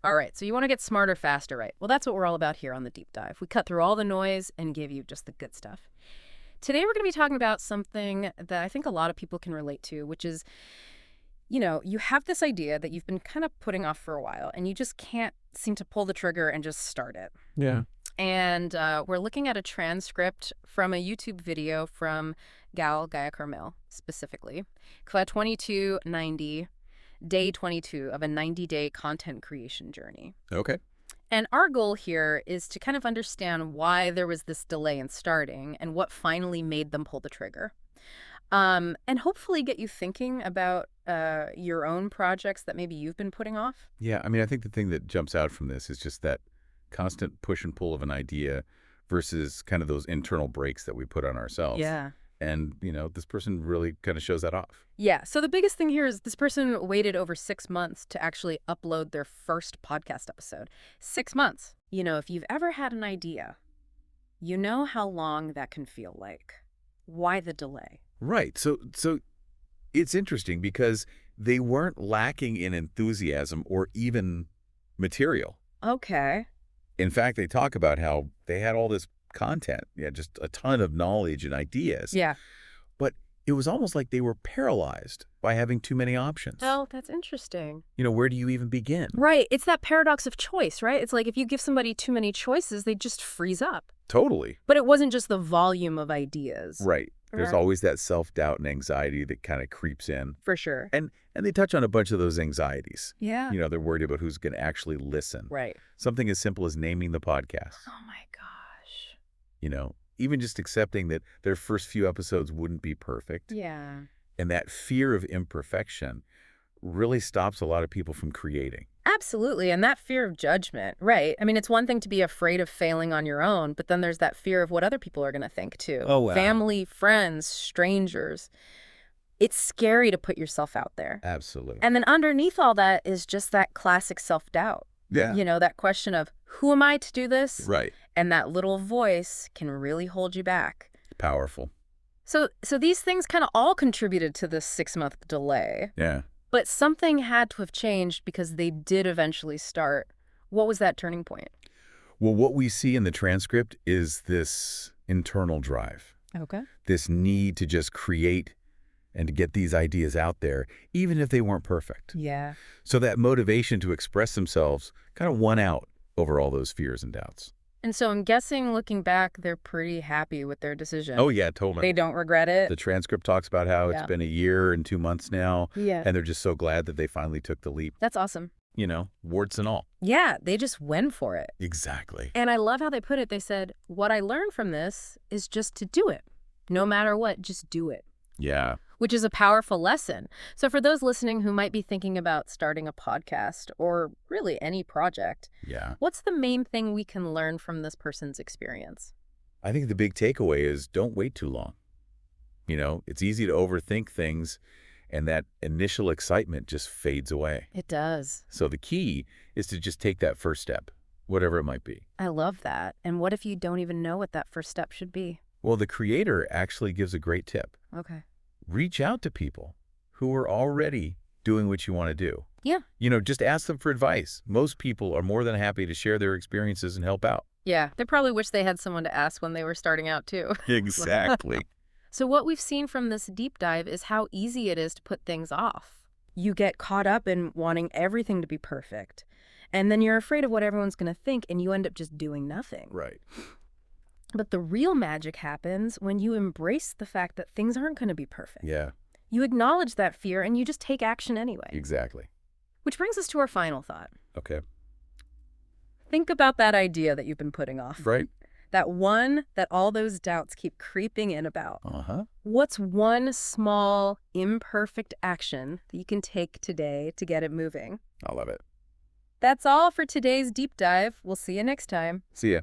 All right, so you want to get smarter, faster, right? Well, that's what we're all about here on the deep dive. We cut through all the noise and give you just the good stuff. Today, we're going to be talking about something that I think a lot of people can relate to, which is, you have this idea that you've been kind of putting off for a while, and you just can't seem to pull the trigger and just start it. Yeah. And we're looking at a transcript from a YouTube video from Gaia Carmel, specifically, Class 2290, day 22 of a 90-day content creation journey. Okay. And our goal here is to kind of understand why there was this delay in starting and what finally made them pull the trigger. And hopefully get you thinking about your own projects that maybe you've been putting off. Yeah, I mean, I think the thing that jumps out from this is just that constant push and pull of an idea versus kind of those internal brakes that we put on ourselves. Yeah. And, this person really kind of shows that off. Yeah. So the biggest thing here is this person waited over 6 months to actually upload their first podcast episode. 6 months. If you've ever had an idea, you know how long that can feel like. Why the delay? Right. So it's interesting because they weren't lacking in enthusiasm or even material. Okay. In fact, they talk about how they had all this content, just a ton of knowledge and ideas. Yeah. But it was almost like they were paralyzed by having too many options. Oh, that's interesting. Where do you even begin? Right. It's that paradox of choice, right? It's like if you give somebody too many choices, they just freeze up. Totally. But it wasn't just the volume of ideas. Right. There's Right. always that self-doubt and anxiety that kind of creeps in. For sure. And they touch on a bunch of those anxieties. Yeah. They're worried about who's going to actually listen. Right. Something as simple as naming the podcast. Oh, my gosh. Even just accepting that their first few episodes wouldn't be perfect. Yeah. And that fear of imperfection really stops a lot of people from creating. Absolutely. And that fear of judgment, right? I mean, it's one thing to be afraid of failing on your own, but then there's that fear of what other people are going to think too. Oh, wow. Family, friends, strangers. It's scary to put yourself out there. Absolutely. And then underneath all that is just that classic self-doubt. Yeah. That question of, who am I to do this? Right. And that little voice can really hold you back. Powerful. So these things kind of all contributed to this 6-month delay. Yeah. But something had to have changed because they did eventually start. What was that turning point? Well, what we see in the transcript is this internal drive. Okay. This need to just create and to get these ideas out there, even if they weren't perfect. Yeah. So that motivation to express themselves kind of won out over all those fears and doubts. And so I'm guessing, looking back, they're pretty happy with their decision. Oh, yeah, totally. They don't regret it. The transcript talks about how it's Yeah. been a year and 2 months now, Yeah. and they're just so glad that they finally took the leap, That's awesome. warts and all. Yeah, they just went for it. Exactly. And I love how they put it. They said, what I learned from this is just to do it. No matter what, just do it. Yeah. Which is a powerful lesson. So for those listening who might be thinking about starting a podcast or really any project, Yeah. what's the main thing we can learn from this person's experience? I think the big takeaway is don't wait too long. It's easy to overthink things, and that initial excitement just fades away. It does. So the key is to just take that first step, whatever it might be. I love that. And what if you don't even know what that first step should be? Well, the creator actually gives a great tip. Okay. Reach out to people who are already doing what you want to do. Yeah. Just ask them for advice. Most people are more than happy to share their experiences and help out. Yeah. They probably wish they had someone to ask when they were starting out, too. Exactly. So what we've seen from this deep dive is how easy it is to put things off. You get caught up in wanting everything to be perfect. And then you're afraid of what everyone's going to think, and you end up just doing nothing. Right. But the real magic happens when you embrace the fact that things aren't going to be perfect. Yeah, You acknowledge that fear, and you just take action anyway. exactly. Which brings us to our final thought. Okay. Think about that idea that you've been putting off. Right. That one that all those doubts keep creeping in about. Uh-huh. What's one small, imperfect action that you can take today to get it moving? I love it. That's all for today's deep dive. We'll see you next time. See ya.